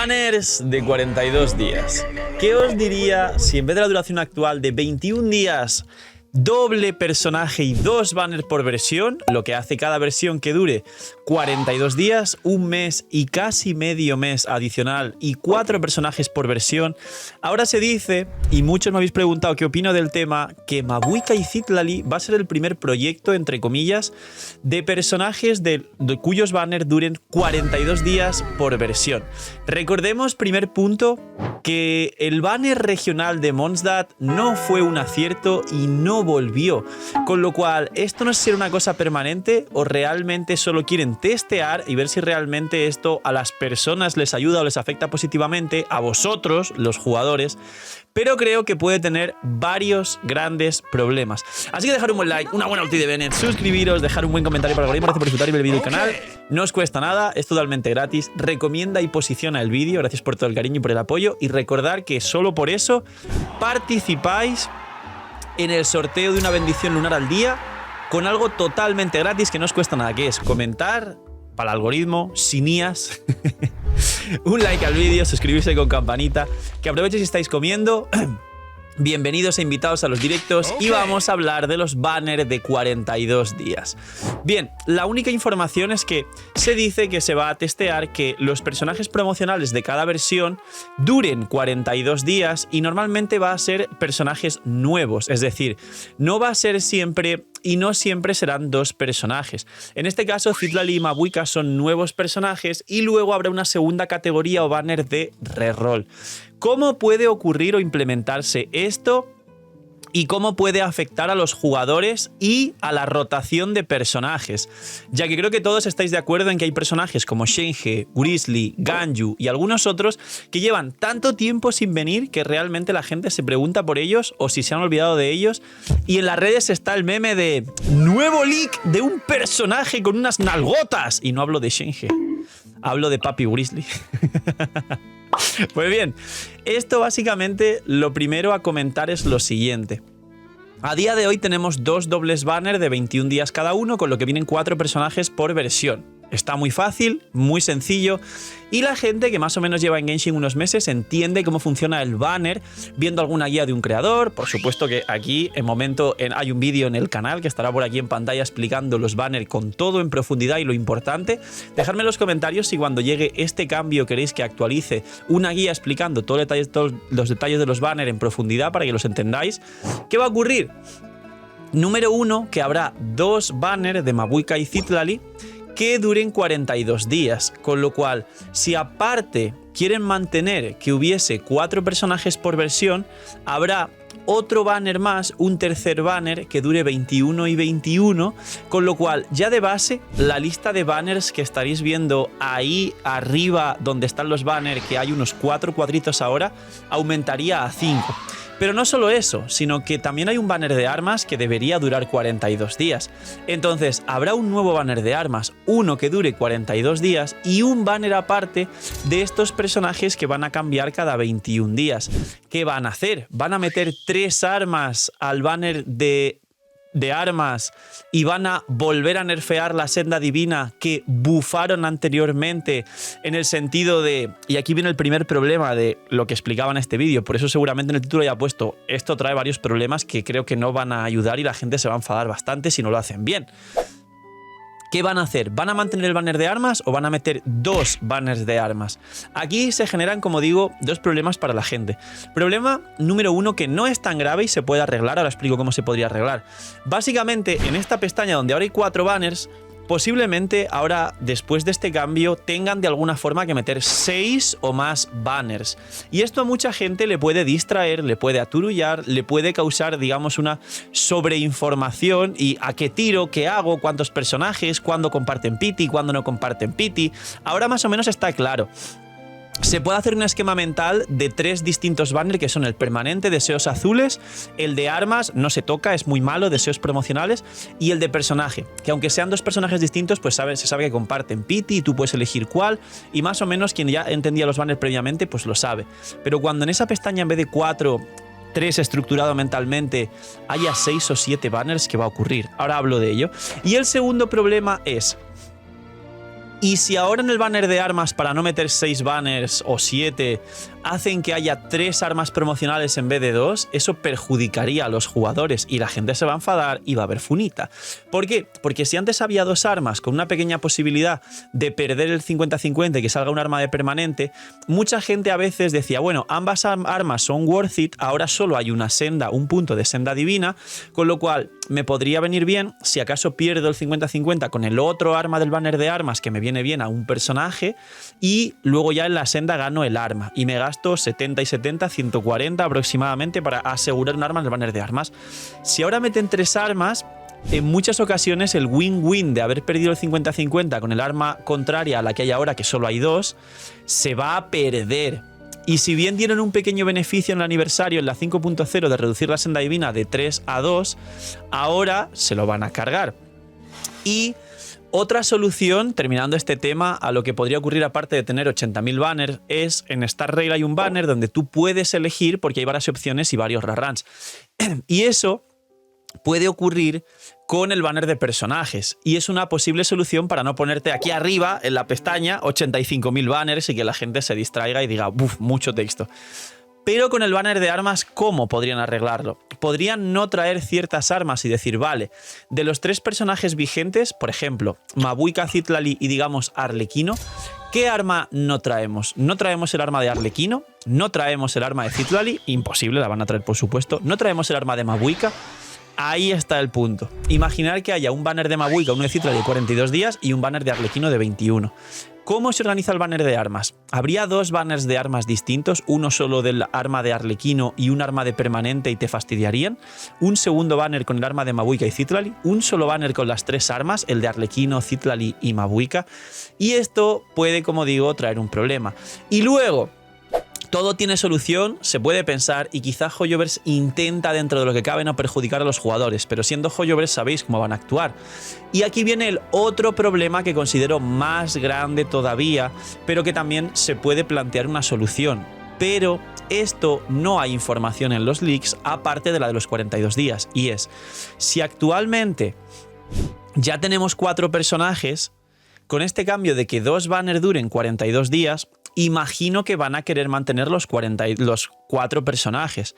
Banners de 42 días. ¿Qué os diría si en vez de la duración actual de 21 días, doble personaje y 2 banners por versión, lo que hace cada versión que dure 42 días, un mes y casi medio mes adicional y 4 personajes por versión? Ahora se dice, y muchos me habéis preguntado qué opino del tema, que Mabuika y Citlali va a ser el primer proyecto, entre comillas, de personajes de cuyos banners duren 42 días por versión. Recordemos, primer punto, que el banner regional de Mondstadt no fue un acierto y no volvió, con lo cual esto no sé si era una cosa permanente o realmente solo quieren testear y ver si realmente esto a las personas les ayuda o les afecta positivamente, a vosotros, los jugadores, pero creo que puede tener varios grandes problemas. Así que dejar un buen like, una buena ulti de Bennett, suscribiros, dejar un buen comentario para el algoritmo, gracias por disfrutar y ver el vídeo del canal. No os cuesta nada, es totalmente gratis. Recomienda y posiciona el vídeo, gracias por todo el cariño y por el apoyo. Y recordar que solo por eso participáis en el sorteo de una bendición lunar al día con algo totalmente gratis que no os cuesta nada, que es comentar para el algoritmo, sin IAS, un like al vídeo, suscribirse con campanita, que aprovechéis si estáis comiendo. Bienvenidos e invitados a los directos y vamos a hablar de los banners de 42 días. Bien, la única información es que se dice que se va a testear que los personajes promocionales de cada versión duren 42 días y normalmente va a ser personajes nuevos, es decir, no va a ser siempre y no siempre serán 2 personajes. En este caso, Citlali y Mabuika son nuevos personajes y luego habrá una segunda categoría o banner de reroll. ¿Cómo puede ocurrir o implementarse esto? ¿Y cómo puede afectar a los jugadores y a la rotación de personajes? Ya que creo que todos estáis de acuerdo en que hay personajes como Shenhe, Grizzly, Ganyu y algunos otros que llevan tanto tiempo sin venir que realmente la gente se pregunta por ellos o si se han olvidado de ellos. Y en las redes está el meme de nuevo leak de un personaje con unas nalgotas. Y no hablo de Shenhe, hablo de Papi Grizzly. Pues bien, esto básicamente lo primero a comentar es lo siguiente. A día de hoy tenemos 2 dobles banners de 21 días cada uno, con lo que vienen 4 personajes por versión. Está muy fácil, muy sencillo, y la gente que más o menos lleva en Genshin unos meses entiende cómo funciona el banner, viendo alguna guía de un creador. Por supuesto que aquí hay un vídeo en el canal que estará por aquí en pantalla explicando los banners con todo en profundidad y lo importante. Dejadme en los comentarios si cuando llegue este cambio queréis que actualice una guía explicando todos los detalles de los banners en profundidad para que los entendáis. ¿Qué va a ocurrir? Número 1, que habrá 2 banners de Mabuika y Citlali que duren 42 días, con lo cual, si aparte quieren mantener que hubiese 4 personajes por versión, habrá otro banner más, un tercer banner que dure 21 y 21, con lo cual ya de base la lista de banners que estaréis viendo ahí arriba donde están los banners, que hay unos 4 cuadritos ahora, aumentaría a 5. Pero no solo eso, sino que también hay un banner de armas que debería durar 42 días. Entonces, habrá un nuevo banner de armas, uno que dure 42 días y un banner aparte de estos personajes que van a cambiar cada 21 días. ¿Qué van a hacer? Van a meter 3 armas al banner de armas y van a volver a nerfear la senda divina que bufaron anteriormente, en el sentido de, y aquí viene el primer problema de lo que explicaba en este vídeo, por eso seguramente en el título ya he puesto, esto trae varios problemas que creo que no van a ayudar y la gente se va a enfadar bastante si no lo hacen bien. ¿Qué van a hacer? ¿Van a mantener el banner de armas o van a meter 2 banners de armas? Aquí se generan, como digo, 2 problemas para la gente. Problema número 1, que no es tan grave y se puede arreglar. Ahora explico cómo se podría arreglar. Básicamente, en esta pestaña donde ahora hay 4 banners, posiblemente ahora, después de este cambio, tengan de alguna forma que meter 6 o más banners. Y esto a mucha gente le puede distraer, le puede aturullar, le puede causar, digamos, una sobreinformación y a qué tiro, qué hago, cuántos personajes, cuándo comparten pity, cuándo no comparten pity. Ahora más o menos está claro. Se puede hacer un esquema mental de 3 distintos banners que son el permanente, deseos azules, el de armas, no se toca, es muy malo, deseos promocionales, y el de personaje, que aunque sean 2 personajes distintos, pues se sabe que comparten pity y tú puedes elegir cuál, y más o menos quien ya entendía los banners previamente, pues lo sabe. Pero cuando en esa pestaña en vez de 4, 3 estructurado mentalmente, haya 6 o 7 banners, ¿qué va a ocurrir? Ahora hablo de ello. Y el segundo problema es: Y si ahora en el banner de armas, para no meter 6 banners o 7, hacen que haya 3 armas promocionales en vez de 2, eso perjudicaría a los jugadores y la gente se va a enfadar y va a haber funita. ¿Por qué? Porque si antes había 2 armas con una pequeña posibilidad de perder el 50-50 y que salga un arma de permanente, mucha gente a veces decía, bueno, ambas armas son worth it, ahora solo hay una senda, un punto de senda divina, con lo cual me podría venir bien si acaso pierdo el 50-50 con el otro arma del banner de armas que me viene bien a un personaje y luego ya en la senda gano el arma y me gasto 70 y 70, 140 aproximadamente para asegurar un arma en el banner de armas. Si ahora meten 3 armas, en muchas ocasiones el win-win de haber perdido el 50-50 con el arma contraria a la que hay ahora, que solo hay 2, se va a perder. Y si bien dieron un pequeño beneficio en el aniversario, en la 5.0, de reducir la senda divina de 3 a 2, ahora se lo van a cargar. Y otra solución, terminando este tema, a lo que podría ocurrir aparte de tener 80.000 banners, es en Star Rail hay un banner donde tú puedes elegir, porque hay varias opciones y varios reruns. Y eso puede ocurrir con el banner de personajes y es una posible solución para no ponerte aquí arriba en la pestaña 85.000 banners y que la gente se distraiga y diga, uff, mucho texto. Pero con el banner de armas, ¿cómo podrían arreglarlo? Podrían no traer ciertas armas y decir, vale, de los 3 personajes vigentes, por ejemplo, Mabuika, Citlali y digamos Arlequino, ¿qué arma no traemos? No traemos el arma de Arlequino, no traemos el arma de Citlali, imposible, la van a traer por supuesto, no traemos el arma de Mabuika. Ahí está el punto. Imaginar que haya un banner de Mabuika, uno de Citlali de 42 días y un banner de Arlequino de 21. ¿Cómo se organiza el banner de armas? ¿Habría 2 banners de armas distintos? Uno solo del arma de Arlequino y un arma de permanente y te fastidiarían. Un segundo banner con el arma de Mabuika y Citlali. Un solo banner con las 3 armas, el de Arlequino, Citlali y Mabuika. Y esto puede, como digo, traer un problema. Y luego, todo tiene solución, se puede pensar y quizá Hoyoverse intenta dentro de lo que cabe no perjudicar a los jugadores, pero siendo Hoyoverse sabéis cómo van a actuar. Y aquí viene el otro problema que considero más grande todavía, pero que también se puede plantear una solución. Pero esto no hay información en los leaks aparte de la de los 42 días. Y es, si actualmente ya tenemos 4 personajes, con este cambio de que 2 banners duren 42 días, imagino que van a querer mantener los 4 personajes,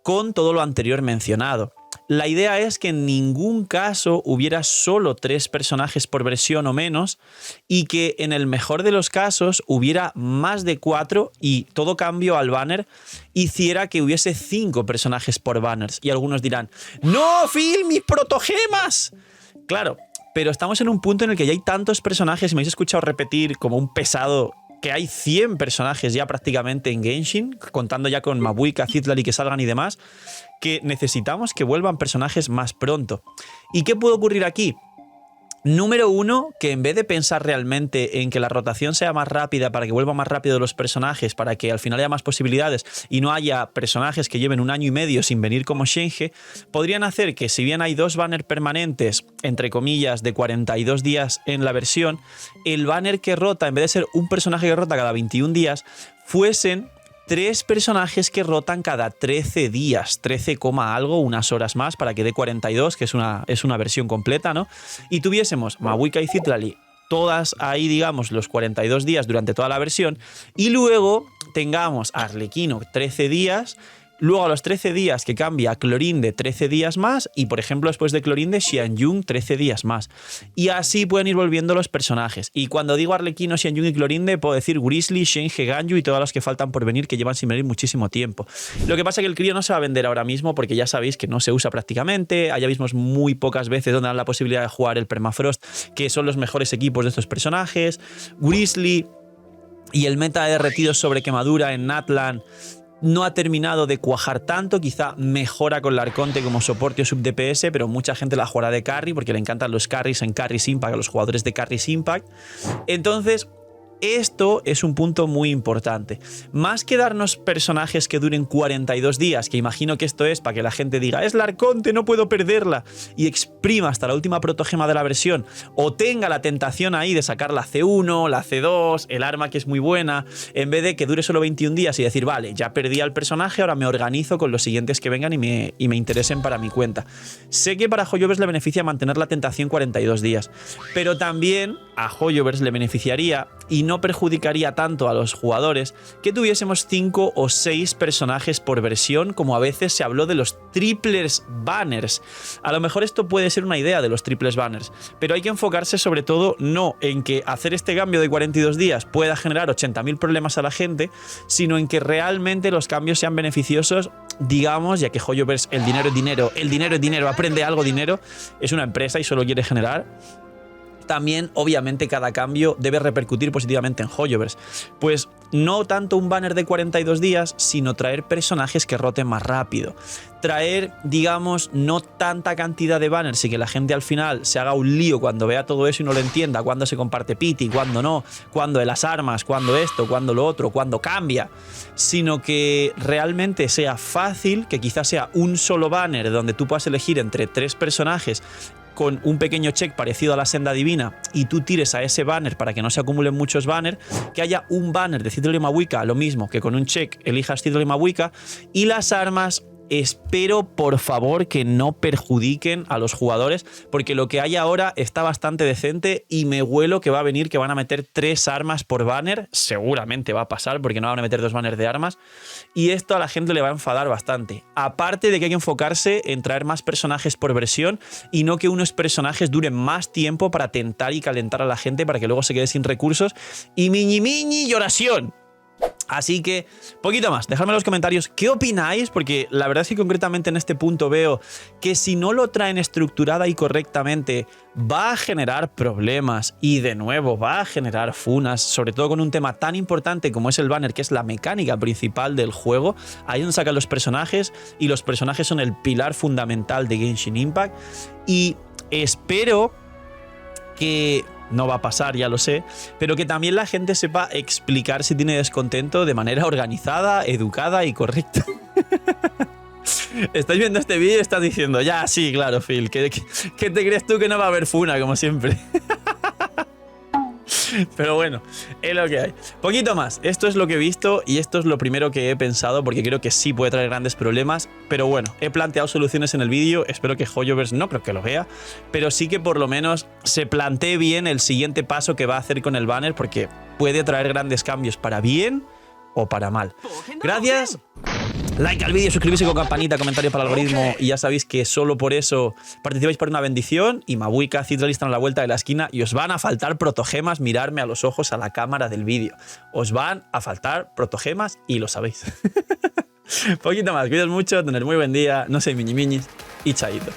con todo lo anterior mencionado. La idea es que en ningún caso hubiera solo 3 personajes por versión o menos y que en el mejor de los casos hubiera más de 4 y todo cambio al banner hiciera que hubiese 5 personajes por banners. Y algunos dirán, ¡no, Phil, mis protogemas! Claro, pero estamos en un punto en el que ya hay tantos personajes, me habéis escuchado repetir como un pesado que hay 100 personajes ya prácticamente en Genshin, contando ya con Mabuika, Citlali que salgan y demás, que necesitamos que vuelvan personajes más pronto. ¿Y qué puede ocurrir aquí? Número 1, que en vez de pensar realmente en que la rotación sea más rápida para que vuelvan más rápido los personajes, para que al final haya más posibilidades y no haya personajes que lleven 1 año y medio sin venir como Shenhe, podrían hacer que si bien hay 2 banners permanentes, entre comillas, de 42 días en la versión, el banner que rota, en vez de ser un personaje que rota cada 21 días, fuesen 3 personajes que rotan cada 13 días, 13, algo, unas horas más para que dé 42, que es una versión completa, ¿no? Y tuviésemos Mabuika y Citlali todas ahí, digamos, los 42 días durante toda la versión, y luego tengamos a Arlequino 13 días, luego a los 13 días que cambia a Clorinde 13 días más, y por ejemplo después de Clorinde Xianyun 13 días más. Y así pueden ir volviendo los personajes. Y cuando digo Arlequino, Xianyun y Clorinde, puedo decir Grizzly, Shenhe, Ganyu y todas las que faltan por venir, que llevan sin venir muchísimo tiempo. Lo que pasa es que el crío no se va a vender ahora mismo porque ya sabéis que no se usa prácticamente, hay mismos muy pocas veces donde dan la posibilidad de jugar el Permafrost, que son los mejores equipos de estos personajes. Grizzly y el meta de derretidos sobre quemadura en Natlan no ha terminado de cuajar tanto, quizá mejora con la Arconte como soporte o sub DPS, pero mucha gente la jugará de carry porque le encantan los carries en Carries Impact a los jugadores de Carries Impact. Entonces, Esto es un punto muy importante. Más que darnos personajes que duren 42 días, que imagino que esto es para que la gente diga es la Arconte, no puedo perderla, y exprima hasta la última protogema de la versión, o tenga la tentación ahí de sacar la C1, la C2, el arma que es muy buena, en vez de que dure solo 21 días y decir, vale, ya perdí al personaje, ahora me organizo con los siguientes que vengan y me interesen para mi cuenta. Sé que para Hoyoverse le beneficia mantener la tentación 42 días, pero también a Hoyoverse le beneficiaría y no perjudicaría tanto a los jugadores que tuviésemos 5 o 6 personajes por versión, como a veces se habló de los triples banners. A lo mejor esto puede ser una idea de los triples banners, pero hay que enfocarse sobre todo no en que hacer este cambio de 42 días pueda generar 80.000 problemas a la gente, sino en que realmente los cambios sean beneficiosos, digamos, ya que Hoyoverse, el dinero es dinero, el dinero es dinero, aprende algo dinero, es una empresa y solo quiere generar. También, obviamente, cada cambio debe repercutir positivamente en Hoyoverse. Pues no tanto un banner de 42 días, sino traer personajes que roten más rápido. Traer, digamos, no tanta cantidad de banners y que la gente al final se haga un lío cuando vea todo eso y no lo entienda, cuándo se comparte pity, cuándo no, cuándo de las armas, cuándo esto, cuándo lo otro, cuándo cambia. Sino que realmente sea fácil, que quizás sea un solo banner donde tú puedas elegir entre 3 personajes con un pequeño check parecido a la senda divina y tú tires a ese banner para que no se acumulen muchos banners, que haya un banner de Citadel y Mahuika, lo mismo que con un check elijas Citadel y Mahuika, y las armas espero por favor que no perjudiquen a los jugadores, porque lo que hay ahora está bastante decente y me huelo que va a venir que van a meter 3 armas por banner, seguramente va a pasar porque no van a meter 2 banners de armas, y esto a la gente le va a enfadar bastante. Aparte de que hay que enfocarse en traer más personajes por versión y no que unos personajes duren más tiempo para tentar y calentar a la gente para que luego se quede sin recursos y miñi y oración. Así que, poquito más, dejadme en los comentarios qué opináis, porque la verdad es que concretamente en este punto veo que si no lo traen estructurada y correctamente va a generar problemas y de nuevo va a generar funas, sobre todo con un tema tan importante como es el banner, que es la mecánica principal del juego, ahí donde sacan los personajes y los personajes son el pilar fundamental de Genshin Impact y espero que no va a pasar, ya lo sé, pero que también la gente sepa explicar si tiene descontento de manera organizada, educada y correcta. Estáis viendo este vídeo y estás diciendo, ya, sí, claro, Phil, ¿qué te crees tú que no va a haber funa, como siempre? Pero bueno, es lo que hay. Poquito más, esto es lo que he visto y esto es lo primero que he pensado porque creo que sí puede traer grandes problemas, pero bueno, he planteado soluciones en el vídeo, espero que Hoyoverse no creo que lo vea, pero sí que por lo menos se plantee bien el siguiente paso que va a hacer con el banner porque puede traer grandes cambios para bien o para mal. Gracias. Like al vídeo, suscribirse con campanita, comentario para el algoritmo y ya sabéis que solo por eso participáis por una bendición y Mahuika, Citadel están a la vuelta de la esquina y os van a faltar protogemas, mirarme a los ojos a la cámara del vídeo. Os van a faltar protogemas y lo sabéis. Poquito más, cuidaos mucho, tener muy buen día, no sé, miñis y chaito.